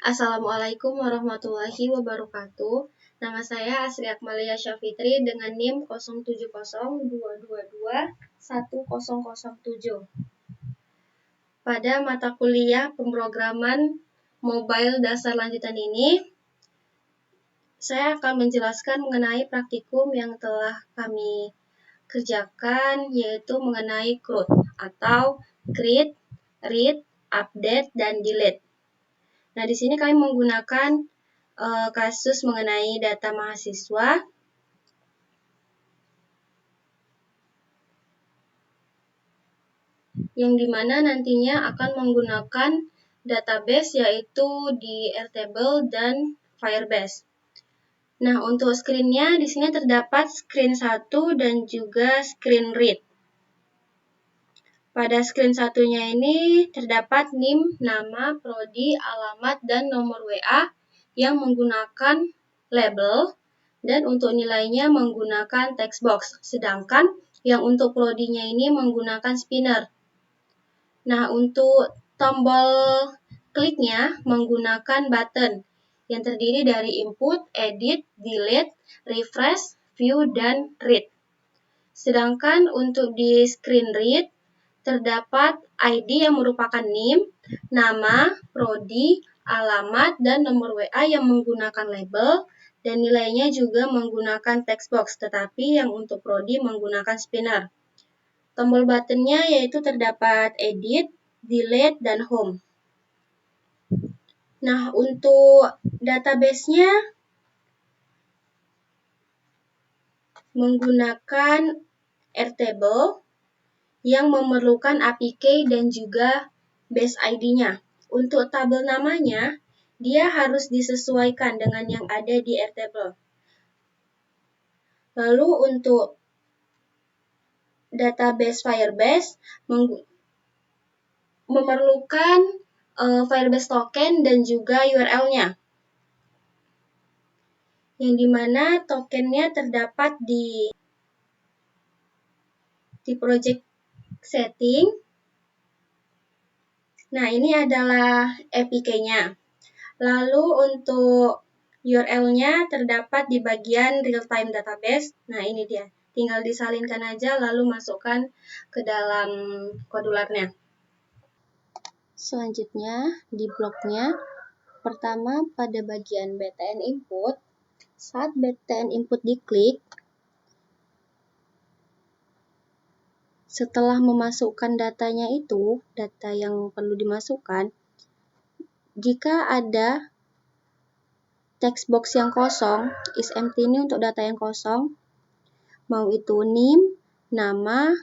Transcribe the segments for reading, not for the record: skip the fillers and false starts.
Assalamualaikum warahmatullahi wabarakatuh. Nama saya Asri Akmalia Syafitri dengan NIM 0702221007. Pada mata kuliah pemrograman mobile dasar lanjutan ini, saya akan menjelaskan mengenai praktikum yang telah kami kerjakan, yaitu mengenai CRUD atau Create, Read, Update, dan Delete. Nah, di sini kami menggunakan kasus mengenai data mahasiswa yang dimana nantinya akan menggunakan database yaitu di Airtable dan Firebase. Nah, untuk screen-nya di sini terdapat screen 1 dan juga screen read. Pada screen satunya ini terdapat NIM, nama, prodi, alamat, dan nomor WA yang menggunakan label, dan untuk nilainya menggunakan text box. Sedangkan yang untuk prodinya ini menggunakan spinner. Nah, untuk tombol kliknya menggunakan button yang terdiri dari input, edit, delete, refresh, view, dan read. Sedangkan untuk di screen read terdapat ID yang merupakan NIM, nama, prodi, alamat, dan nomor WA yang menggunakan label, dan nilainya juga menggunakan text box, tetapi yang untuk prodi menggunakan spinner. Tombol buttonnya yaitu terdapat edit, delete, dan home. Nah, untuk database-nya menggunakan Airtable yang memerlukan APK dan juga base ID-nya. Untuk tabel namanya, dia harus disesuaikan dengan yang ada di Airtable. Lalu untuk database Firebase memerlukan Firebase token dan juga URL-nya. Yang dimana tokennya terdapat di project setting. Nah, ini adalah APK-nya. Lalu untuk URL-nya terdapat di bagian real-time database. Nah, ini dia. Tinggal disalinkan aja lalu masukkan ke dalam kodularnya. Selanjutnya, di bloknya, pertama pada bagian BTN input, saat BTN input diklik, setelah memasukkan datanya itu, data yang perlu dimasukkan, jika ada text box yang kosong, is empty ini untuk data yang kosong, mau itu NIM, nama,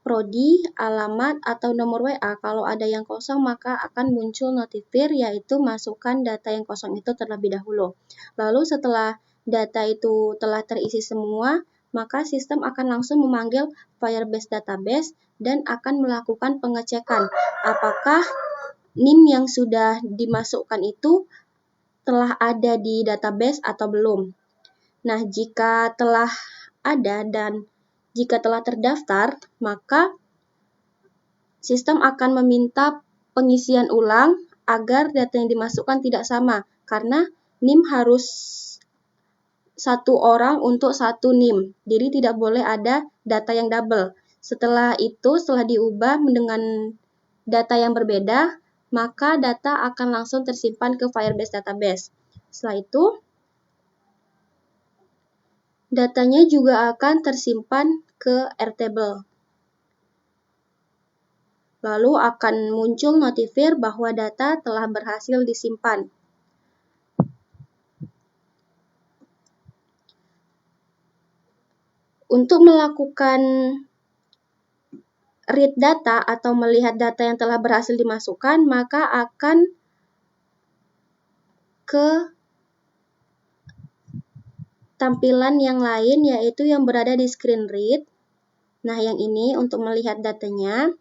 prodi, alamat, atau nomor WA. Kalau ada yang kosong, maka akan muncul notifir, yaitu masukkan data yang kosong itu terlebih dahulu. Lalu setelah data itu telah terisi semua, maka sistem akan langsung memanggil Firebase database dan akan melakukan pengecekan apakah NIM yang sudah dimasukkan itu telah ada di database atau belum. Nah, jika telah ada dan jika telah terdaftar, maka sistem akan meminta pengisian ulang agar data yang dimasukkan tidak sama, karena NIM harus satu orang untuk satu NIM, jadi tidak boleh ada data yang double. Setelah itu, setelah diubah dengan data yang berbeda, maka data akan langsung tersimpan ke Firebase database. Setelah itu, datanya juga akan tersimpan ke Airtable. Lalu akan muncul notifir bahwa data telah berhasil disimpan. Untuk melakukan read data atau melihat data yang telah berhasil dimasukkan, maka akan ke tampilan yang lain, yaitu yang berada di screen read. Nah, yang ini untuk melihat datanya,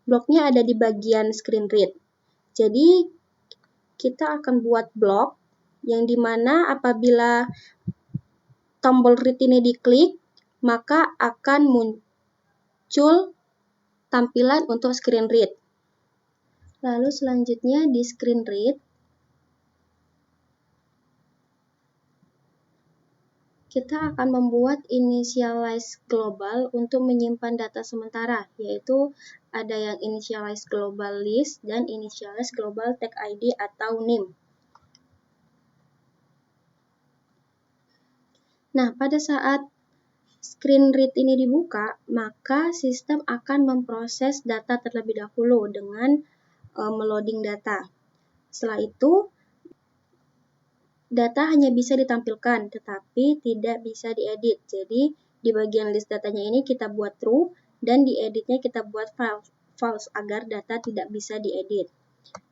bloknya ada di bagian screen read. Jadi, kita akan buat blok yang dimana apabila tombol read ini diklik, maka akan muncul tampilan untuk screen read. Lalu selanjutnya di screen read, kita akan membuat initialize global untuk menyimpan data sementara, yaitu ada yang initialize global list dan initialize global tag ID atau NIM. Nah, pada saat screen read ini dibuka, maka sistem akan memproses data terlebih dahulu dengan meloading data. Setelah itu, data hanya bisa ditampilkan, tetapi tidak bisa diedit. Jadi, di bagian list datanya ini kita buat true, dan di editnya kita buat false, agar data tidak bisa diedit.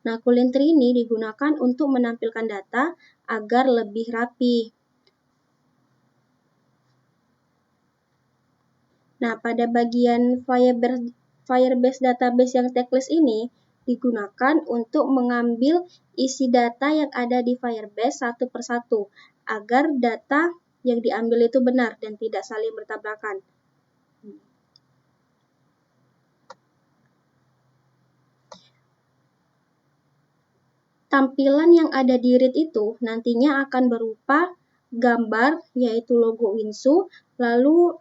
Nah, cooling tree ini digunakan untuk menampilkan data agar lebih rapi. Nah, pada bagian Firebase database yang checklist ini digunakan untuk mengambil isi data yang ada di Firebase satu persatu, agar data yang diambil itu benar dan tidak saling bertabrakan. Tampilan yang ada di read itu nantinya akan berupa gambar, yaitu logo Winsu, lalu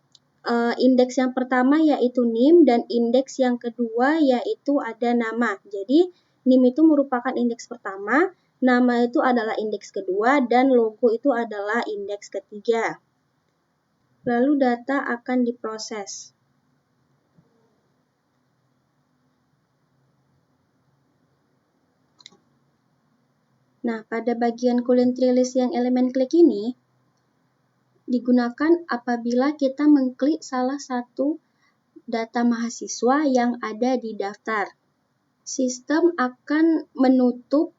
indeks yang pertama yaitu NIM, dan indeks yang kedua yaitu ada nama. Jadi, NIM itu merupakan indeks pertama, nama itu adalah indeks kedua, dan logo itu adalah indeks ketiga. Lalu data akan diproses. Nah, pada bagian cooling tree list yang elemen klik ini, digunakan apabila kita mengklik salah satu data mahasiswa yang ada di daftar. Sistem akan menutup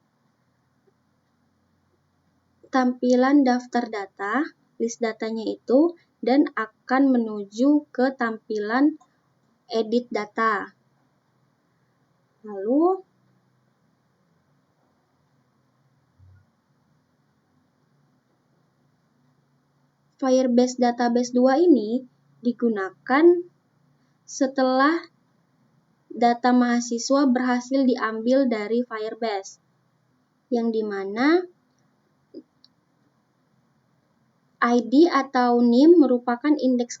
tampilan daftar data, list datanya itu, dan akan menuju ke tampilan edit data. Lalu, Firebase Database 2 ini digunakan setelah data mahasiswa berhasil diambil dari Firebase, yang dimana ID atau NIM merupakan indeks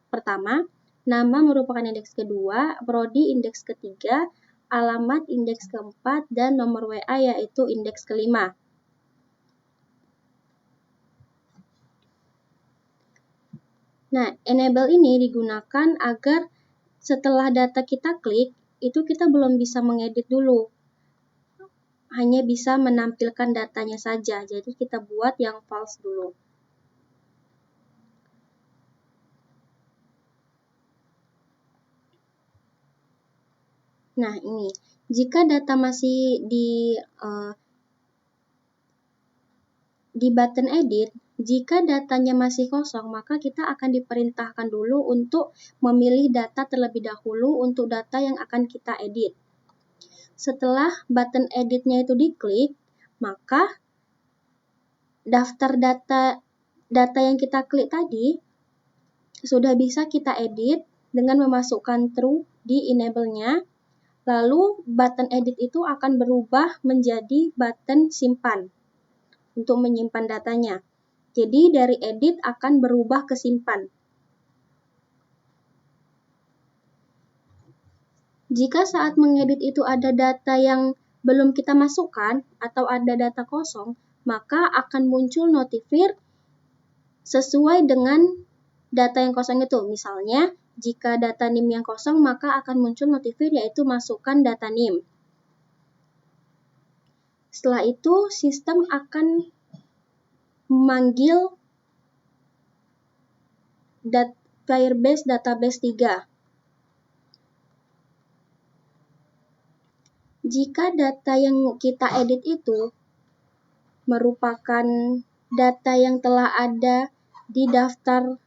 pertama, nama merupakan indeks kedua, prodi indeks ketiga, alamat indeks keempat, dan nomor WA yaitu indeks kelima. Nah, enable ini digunakan agar setelah data kita klik, itu kita belum bisa mengedit dulu. Hanya bisa menampilkan datanya saja, jadi kita buat yang false dulu. Nah, ini. Jika data masih di button edit, jika datanya masih kosong, maka kita akan diperintahkan dulu untuk memilih data terlebih dahulu untuk data yang akan kita edit. Setelah button editnya itu diklik, maka daftar data yang kita klik tadi sudah bisa kita edit dengan memasukkan true di enable-nya. Lalu button edit itu akan berubah menjadi button simpan untuk menyimpan datanya. Jadi dari edit akan berubah ke simpan. Jika saat mengedit itu ada data yang belum kita masukkan atau ada data kosong, maka akan muncul notifir sesuai dengan data yang kosong itu. Misalnya, jika data NIM yang kosong, maka akan muncul notifir yaitu masukkan data NIM. Setelah itu, sistem akan memanggil Firebase Database 3. Jika data yang kita edit itu merupakan data yang telah ada di daftar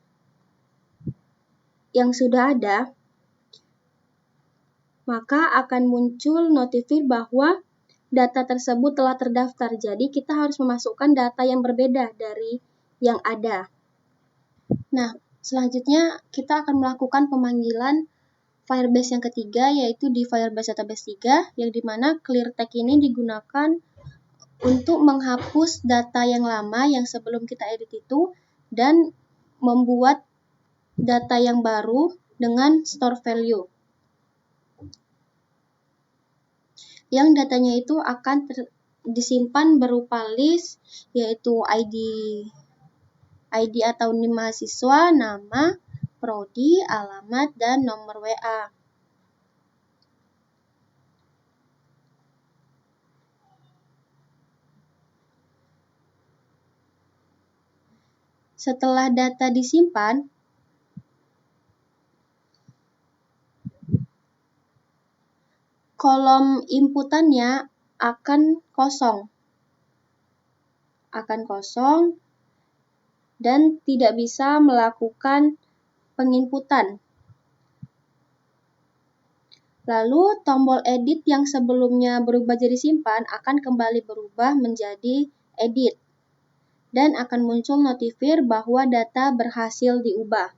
yang sudah ada, maka akan muncul notifir bahwa data tersebut telah terdaftar. Jadi kita harus memasukkan data yang berbeda dari yang ada. Nah, selanjutnya kita akan melakukan pemanggilan Firebase yang ketiga yaitu di Firebase Database 3, yang dimana clear tag ini digunakan untuk menghapus data yang lama yang sebelum kita edit itu dan membuat data yang baru dengan store value. Yang datanya itu akan disimpan berupa list, yaitu ID atau NIM mahasiswa, nama, prodi, alamat, dan nomor WA. Setelah data disimpan, kolom inputannya akan kosong. Dan tidak bisa melakukan penginputan. Lalu tombol edit yang sebelumnya berubah jadi simpan akan kembali berubah menjadi edit. Dan akan muncul notifir bahwa data berhasil diubah.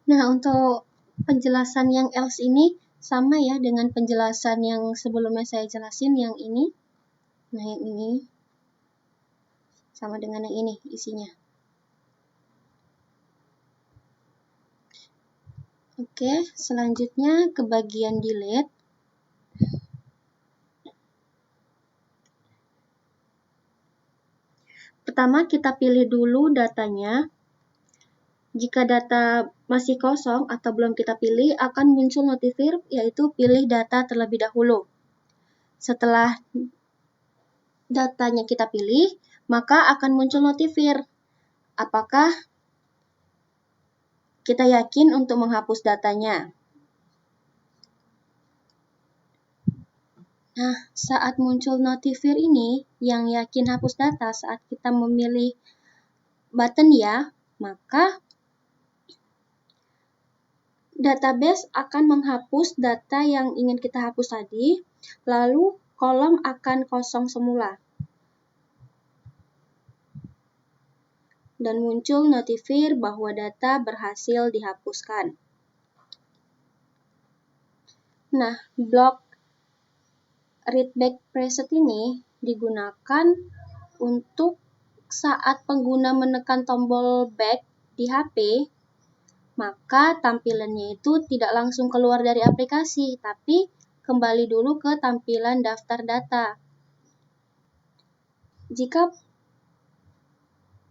Nah, untuk penjelasan yang else ini sama ya dengan penjelasan yang sebelumnya saya jelasin yang ini. Nah, yang ini sama dengan yang ini isinya. Oke, selanjutnya ke bagian delete. Pertama, kita pilih dulu datanya. Jika data masih kosong atau belum kita pilih, akan muncul notifir, yaitu pilih data terlebih dahulu. Setelah datanya kita pilih, maka akan muncul notifir. Apakah kita yakin untuk menghapus datanya? Nah, saat muncul notifir ini, yang yakin hapus data saat kita memilih button ya, maka database akan menghapus data yang ingin kita hapus tadi, lalu kolom akan kosong semula. Dan muncul notifir bahwa data berhasil dihapuskan. Nah, blok read back preset ini digunakan untuk saat pengguna menekan tombol back di HP, maka tampilannya itu tidak langsung keluar dari aplikasi, tapi kembali dulu ke tampilan daftar data. Jika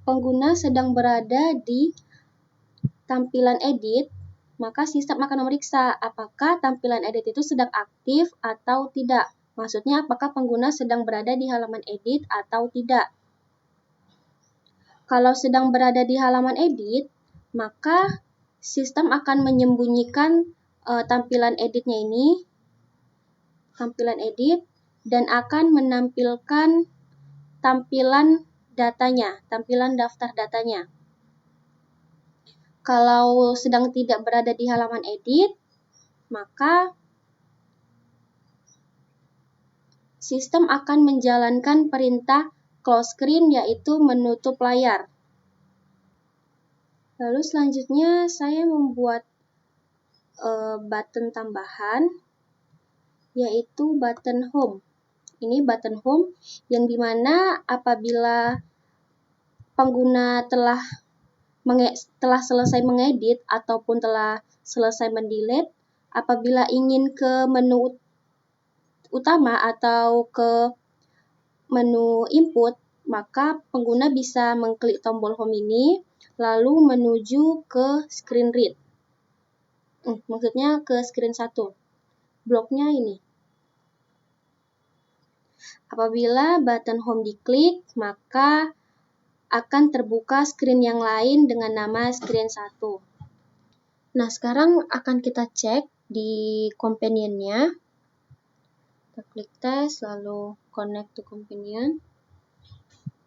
pengguna sedang berada di tampilan edit, maka sistem akan memeriksa apakah tampilan edit itu sedang aktif atau tidak. Maksudnya apakah pengguna sedang berada di halaman edit atau tidak. Kalau sedang berada di halaman edit, maka sistem akan menyembunyikan tampilan editnya ini, tampilan edit, dan akan menampilkan tampilan datanya, tampilan daftar datanya. Kalau sedang tidak berada di halaman edit, maka sistem akan menjalankan perintah close screen, yaitu menutup layar. Lalu selanjutnya saya membuat button tambahan, yaitu button home. Ini button home yang dimana apabila pengguna telah selesai mengedit ataupun telah selesai mendelete, apabila ingin ke menu utama atau ke menu input, maka pengguna bisa mengklik tombol home ini, lalu menuju ke screen read. Maksudnya ke screen 1. Bloknya ini. Apabila button home diklik, maka akan terbuka screen yang lain dengan nama screen 1. Nah, sekarang akan kita cek di companion-nya. Kita klik tes, lalu connect to companion.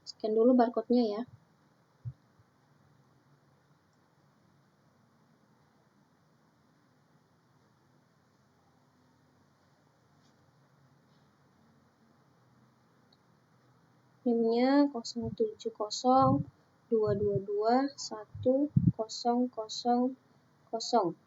Scan dulu barcode-nya ya. NIM-nya 07022210000.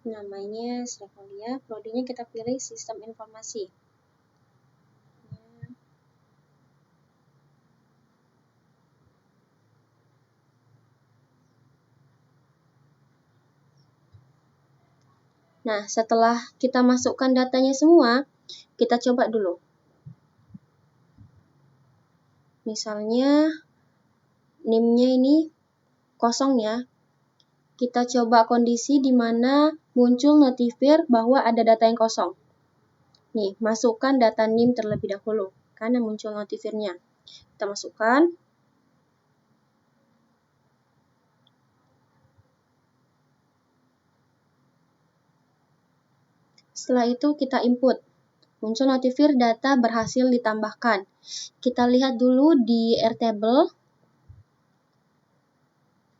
Namanya Asriaf Aulia, prodinya kita pilih Sistem Informasi. Nah, setelah kita masukkan datanya semua, kita coba dulu. Misalnya, NIM-nya ini kosong ya. Kita coba kondisi di mana muncul notifir bahwa ada data yang kosong. Nih, masukkan data NIM terlebih dahulu, karena muncul notifirnya. Kita masukkan. Setelah itu kita input. Muncul notifir data berhasil ditambahkan. Kita lihat dulu di Airtable.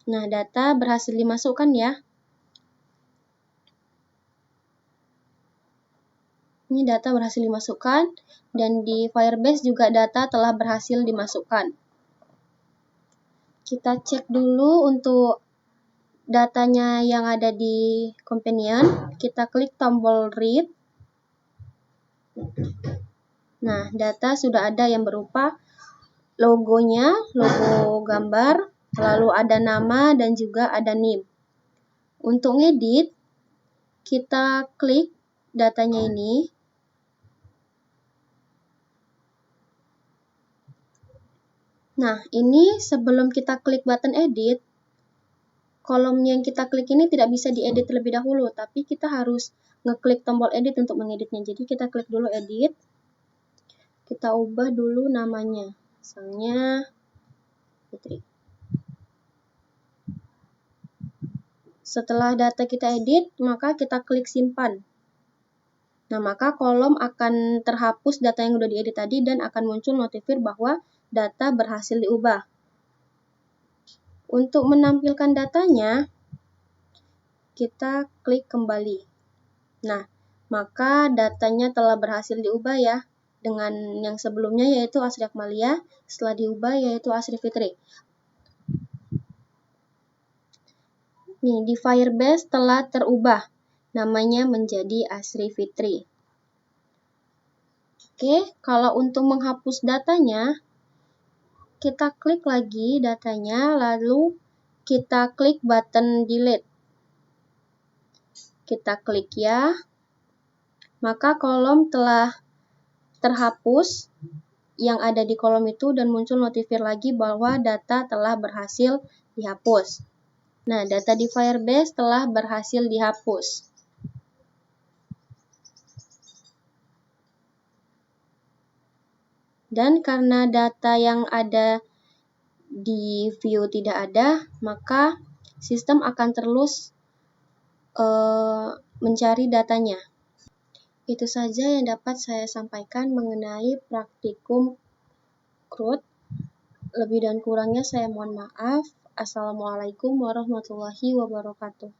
Nah, data berhasil dimasukkan ya. Ini data berhasil dimasukkan. Dan di Firebase juga data telah berhasil dimasukkan. Kita cek dulu untuk datanya yang ada di companion. Kita klik tombol read. Nah, data sudah ada yang berupa logonya, logo gambar, lalu ada nama dan juga ada NIM. Untuk ngedit, kita klik datanya ini. Nah, ini sebelum kita klik button edit, kolom yang kita klik ini tidak bisa diedit terlebih dahulu, tapi kita harus ngeklik tombol edit untuk mengeditnya. Jadi kita klik dulu edit, kita ubah dulu namanya, misalnya Putri. Setelah data kita edit, maka kita klik simpan. Nah, maka kolom akan terhapus data yang sudah diedit tadi dan akan muncul notifir bahwa data berhasil diubah. Untuk menampilkan datanya, kita klik kembali. Nah, maka datanya telah berhasil diubah ya, dengan yang sebelumnya yaitu Asriaf Malia, setelah diubah yaitu Asri Fitri. Nih, di Firebase telah terubah, namanya menjadi Asri Fitri. Oke, kalau untuk menghapus datanya, kita klik lagi datanya, lalu kita klik button delete. Kita klik ya, maka kolom telah terhapus yang ada di kolom itu dan muncul notifir lagi bahwa data telah berhasil dihapus. Nah, data di Firebase telah berhasil dihapus. Dan karena data yang ada di view tidak ada, maka sistem akan terus mencari datanya. Itu saja yang dapat saya sampaikan mengenai praktikum CRUD. Lebih dan kurangnya saya mohon maaf. Assalamualaikum warahmatullahi wabarakatuh.